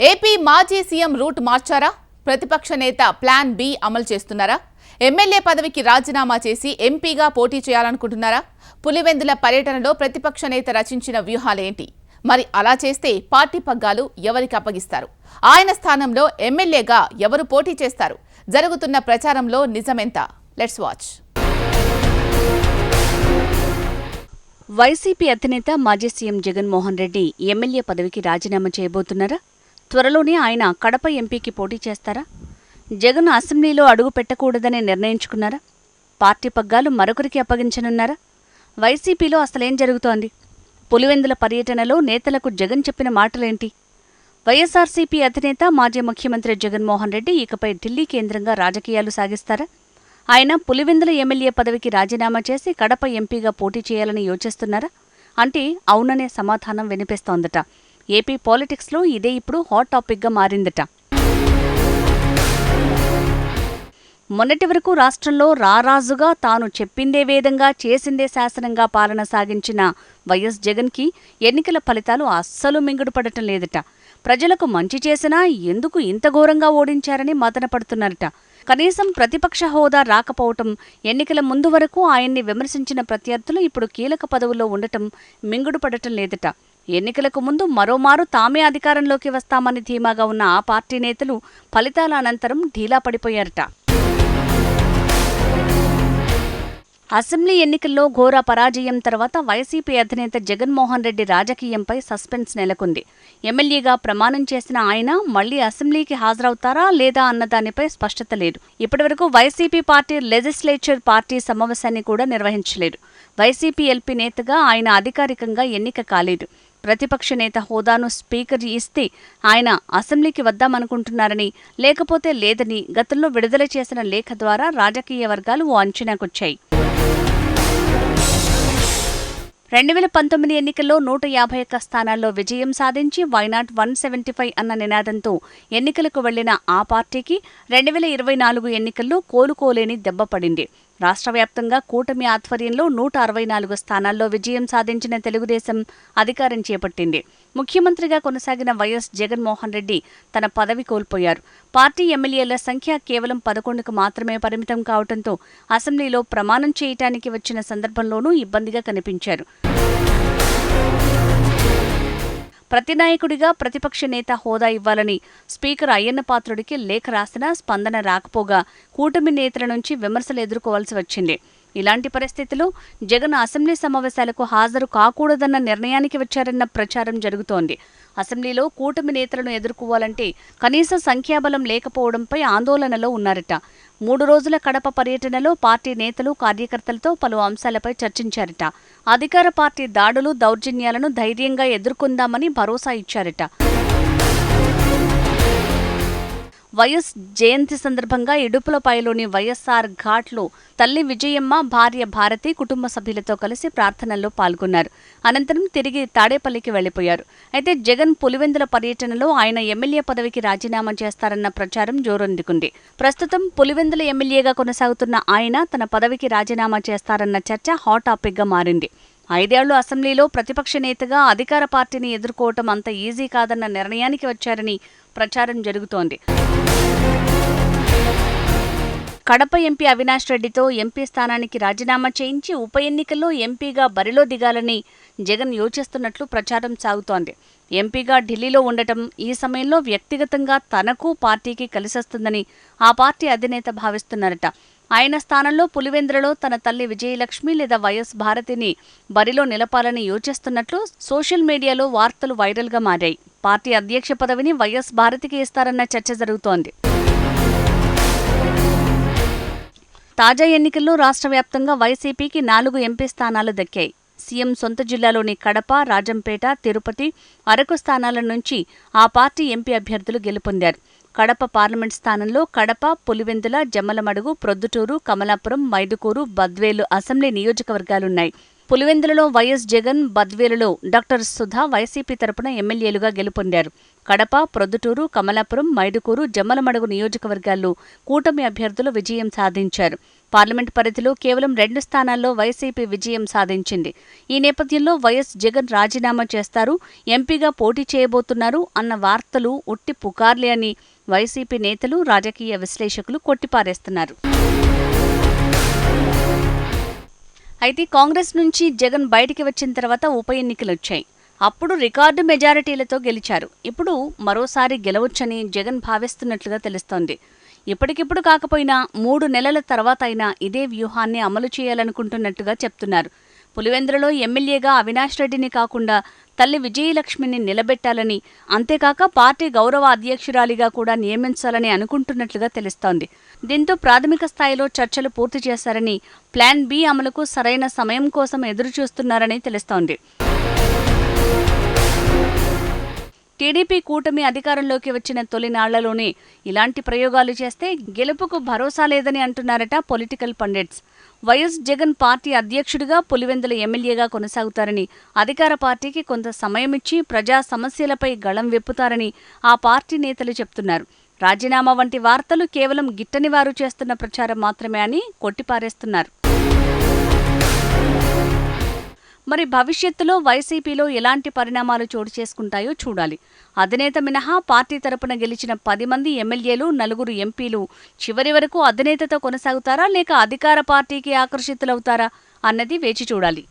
AP మాజీ CM route మార్చారా? ప్రతిపక్ష నేత ప్లాన్ బి అమలు చేస్తున్నారా? ఎమ్మెల్యే పదవికి రాజీనామా చేసి ఎంపీగా పోటీ చేయాలనుకుంటున్నారా? పులివెందుల పర్యటనలో ప్రతిపక్ష నేత రచించిన వ్యూహాలేంటి? మరి అలా చేస్తే పార్టీ పగ్గాలు ఎవరికి అప్పగిస్తారు? ఆయన స్థానంలో ఎమ్మెల్యేగా ఎవరు పోటీ చేస్తారు? జరుగుతున్న ప్రచారంలో నిజమెంత? Let's watch. వైసీపీ అధినేత మాజీ సీఎం జగన్మోహన్ రెడ్డి ఎమ్మెల్యే పదవికి రాజీనామా చేయబోతున్నారా? త్వరలోనే ఆయన కడప ఎంపీకి పోటీ చేస్తారా? జగన్ అసెంబ్లీలో అడుగు పెట్టకూడదని నిర్ణయించుకున్నారా? పార్టీ పగ్గాలు మరొకరికి అప్పగించనున్నారా? వైసీపీలో అసలేం జరుగుతోంది? పులివెందుల పర్యటనలో నేతలకు జగన్ చెప్పిన మాటలేంటి? వైఎస్ఆర్సీపీ అధినేత మాజీ ముఖ్యమంత్రి జగన్మోహన్ రెడ్డి ఇకపై ఢిల్లీ కేంద్రంగా రాజకీయాలు సాగిస్తారా? ఆయన పులివెందుల ఎమ్మెల్యే పదవికి రాజీనామా చేసి కడప ఎంపీగా పోటీ చేయాలని యోచిస్తున్నారా అంటే అవుననే సమాధానం వినిపిస్తోందట. ఏపీ పాలిటిక్స్లో ఇదే ఇప్పుడు హాట్ టాపిక్గా మారిందట. మొన్నటి వరకు రాష్ట్రంలో రారాజుగా తాను చెప్పిందే వేదంగా చేసిందే శాసనంగా పాలన సాగించిన వైఎస్ జగన్కి ఎన్నికల ఫలితాలు అస్సలు మింగుడుపడటం లేదట. ప్రజలకు మంచి చేసినా ఎందుకు ఇంత ఘోరంగా ఓడించారని మదనపడుతున్నారట. కనీసం ప్రతిపక్ష హోదా రాకపోవటం, ఎన్నికల ముందు వరకు ఆయన్ని విమర్శించిన ప్రత్యర్థులు ఇప్పుడు కీలక పదవుల్లో ఉండటం మింగుడుపడటం లేదట. ఎన్నికలకు ముందు మరోమారు తామే అధికారంలోకి వస్తామని ధీమాగా ఉన్న ఆ పార్టీ నేతలు ఫలితాల అనంతరం ఢీలా పడిపోయారట. అసెంబ్లీ ఎన్నికల్లో ఘోర పరాజయం తర్వాత వైసీపీ అధినేత జగన్మోహన్ రెడ్డి రాజకీయంపై సస్పెన్స్ నెలకొంది. ఎమ్మెల్యేగా ప్రమాణం చేసిన ఆయన మళ్లీ అసెంబ్లీకి హాజరవుతారా లేదా అన్నదానిపై స్పష్టత లేదు. ఇప్పటివరకు వైసీపీ పార్టీ లెజిస్లేచర్ పార్టీ సమావేశాన్ని కూడా నిర్వహించలేదు. వైసీపీ ఎల్పీ నేతగా ఆయన అధికారికంగా ఎన్నిక కాలేదు. ప్రతిపక్ష నేత హోదాను స్పీకర్ ఇస్తే ఆయన అసెంబ్లీకి వద్దామనుకుంటున్నారని, లేకపోతే లేదని గతంలో విడుదల చేసిన లేఖ ద్వారా రాజకీయ వర్గాలు ఓ అంచనాకొచ్చాయి. 2019 ఎన్నికల్లో 151 స్థానాల్లో విజయం సాధించి వైనాట్ 175 అన్న నినాదంతో ఎన్నికలకు వెళ్లిన ఆ పార్టీకి 2024 ఎన్నికల్లో కోలుకోలేని దెబ్బ పడింది. రాష్ట్ర వ్యాప్తంగా కూటమి ఆధ్వర్యంలో 164 స్థానాల్లో విజయం సాధించిన తెలుగుదేశం అధికారం చేపట్టింది. ముఖ్యమంత్రిగా కొనసాగిన వైఎస్ జగన్మోహన్ రెడ్డి తన పదవి కోల్పోయారు. పార్టీ ఎమ్మెల్యేల సంఖ్య కేవలం 11కు మాత్రమే పరిమితం కావడంతో అసెంబ్లీలో ప్రమాణం చేయటానికి వచ్చిన సందర్భంలోనూ ఇబ్బందిగా కనిపించారు. ప్రతినాయకుడిగా ప్రతిపక్ష నేత హోదా ఇవ్వాలని స్పీకర్ అయ్యన్నపాత్రుడికి లేఖ రాసినా స్పందన రాకపోగా కూటమి నేతల నుంచి విమర్శలు ఎదుర్కోవాల్సి వచ్చింది. ఇలాంటి పరిస్థితుల్లో జగన్ అసెంబ్లీ సమావేశాలకు హాజరు కాకూడదన్న నిర్ణయానికి వచ్చారన్న ప్రచారం జరుగుతోంది. అసెంబ్లీలో కూటమి నేతలను ఎదుర్కోవాలంటే కనీస సంఖ్యాబలం లేకపోవడంపై ఆందోళనలో ఉన్నారట. 3 రోజుల కడప పర్యటనలో పార్టీ నేతలు, కార్యకర్తలతో పలు అంశాలపై చర్చించారట. అధికార పార్టీ దాడులు, దౌర్జన్యాలను ధైర్యంగా ఎదుర్కొందామని భరోసా ఇచ్చారట. వైఎస్ జయంతి సందర్భంగా ఇడుపులపాయలోని వైఎస్ఆర్ ఘాట్లో తల్లి విజయమ్మ, భార్య భారతి కుటుంబ సభ్యులతో కలిసి ప్రార్థనల్లో పాల్గొన్నారు. అనంతరం తిరిగి తాడేపల్లికి వెళ్లిపోయారు. అయితే జగన్ పులివెందుల పర్యటనలో ఆయన ఎమ్మెల్యే పదవికి రాజీనామా చేస్తారన్న ప్రచారం జోరందుకుంది. ప్రస్తుతం పులివెందుల ఎమ్మెల్యేగా కొనసాగుతున్న ఆయన తన పదవికి రాజీనామా చేస్తారన్న చర్చ హాట్ టాపిక్గా మారింది. 5 ఏళ్లు అసెంబ్లీలో ప్రతిపక్ష నేతగా అధికార పార్టీని ఎదుర్కోవటం అంత ఈజీ కాదన్న నిర్ణయానికి వచ్చారని ప్రచారం జరుగుతోంది. కడప ఎంపీ అవినాష్ రెడ్డితో ఎంపీ స్థానానికి రాజీనామా చేయించి ఉప ఎన్నికల్లో ఎంపీగా బరిలో దిగాలని జగన్ యోచిస్తున్నట్లు ప్రచారం సాగుతోంది. ఎంపీగా ఢిల్లీలో ఉండటం ఈ సమయంలో వ్యక్తిగతంగా తనకు, పార్టీకి కలిసొస్తుందని ఆ పార్టీ అధినేత భావిస్తున్నారట. ఆయన స్థానంలో పులివెందులలో తన తల్లి విజయలక్ష్మి లేదా వైఎస్ భారతిని బరిలో నిలపాలని యోచిస్తున్నట్లు సోషల్ మీడియాలో వార్తలు వైరల్గా మారాయి. పార్టీ అధ్యక్ష పదవిని వైఎస్ భారతికి ఇస్తారన్న చర్చ జరుగుతోంది. తాజా ఎన్నికల్లో రాష్ట్ర వ్యాప్తంగా వైసీపీకి 4 ఎంపీ స్థానాలు దక్కాయి. సీఎం సొంత జిల్లాలోని కడప, రాజంపేట, తిరుపతి, అరకు స్థానాల నుంచి ఆ పార్టీ ఎంపీ అభ్యర్థులు గెలుపొందారు. కడప పార్లమెంట్ స్థానంలో కడప, పులివెందుల, జమ్మలమడుగు, ప్రొద్దుటూరు, కమలాపురం, మైదుకూరు, బద్వేలు అసెంబ్లీ నియోజకవర్గాలున్నాయి. పులివెందులలో వైఎస్ జగన్, బద్వేలులో డాక్టర్ సుధా వైసీపీ తరపున ఎమ్మెల్యేలుగా గెలుపొందారు. కడప, ప్రొద్దుటూరు, కమలాపురం, మైదుకూరు, జమ్మలమడుగు నియోజకవర్గాల్లో కూటమి అభ్యర్థులు విజయం సాధించారు. పార్లమెంట్ పరిధిలో కేవలం 2 స్థానాల్లో వైసీపీ విజయం సాధించింది. ఈ నేపథ్యంలో వైఎస్ జగన్ రాజీనామా చేస్తారు, ఎంపీగా పోటీ చేయబోతున్నారు అన్న వార్తలు ఉట్టి పుకార్లే అని వైసీపీ నేతలు, రాజకీయ విశ్లేషకులు కొట్టిపారేస్తున్నారు. అయితే కాంగ్రెస్ నుంచి జగన్ బయటికి వచ్చిన తర్వాత ఉప ఎన్నికలొచ్చాయి. అప్పుడు రికార్డు మెజారిటీలతో గెలిచారు. ఇప్పుడు మరోసారి గెలవొచ్చని జగన్ భావిస్తున్నట్లుగా తెలుస్తోంది. ఇప్పటికిప్పుడు కాకపోయినా 3 నెలల తర్వాత అయినా ఇదే వ్యూహాన్ని అమలు చేయాలనుకుంటున్నట్టుగా చెప్తున్నారు. పులివెందులలో ఎమ్మెల్యేగా అవినాష్ రెడ్డిని కాకుండా తల్లి విజయలక్ష్మిని నిలబెట్టాలని, అంతేకాక పార్టీ గౌరవ అధ్యక్షురాలిగా కూడా నియమించాలని అనుకుంటున్నట్లుగా తెలుస్తోంది. దీంతో ప్రాథమిక స్థాయిలో చర్చలు పూర్తి చేశారని, ప్లాన్ బి అమలుకు సరైన సమయం కోసం ఎదురుచూస్తున్నారని తెలుస్తోంది. టీడీపీ కూటమి అధికారంలోకి వచ్చిన తొలినాళ్లలోనే ఇలాంటి ప్రయోగాలు చేస్తే గెలుపుకు భరోసా లేదని అంటున్నారట పొలిటికల్ పండిట్స్. వైఎస్ జగన్ పార్టీ అధ్యక్షుడిగా, పులివెందుల ఎమ్మెల్యేగా కొనసాగుతారని, అధికార పార్టీకి కొంత సమయమిచ్చి ప్రజా సమస్యలపై గళం విప్పుతారని ఆ పార్టీ నేతలు చెప్తున్నారు. రాజీనామా వంటి వార్తలు కేవలం గిట్టని వారు చేస్తున్న ప్రచారం మాత్రమే అని కొట్టిపారేస్తున్నారు. మరి భవిష్యత్తులో వైసీపీలో ఎలాంటి పరిణామాలు చోటు చేసుకుంటాయో చూడాలి. అధినేత మినహా పార్టీ తరపున గెలిచిన 10 మంది ఎమ్మెల్యేలు, 4 ఎంపీలు చివరి వరకు అధినేతతో కొనసాగుతారా లేక అధికార పార్టీకి ఆకర్షితులవుతారా అన్నది వేచి చూడాలి.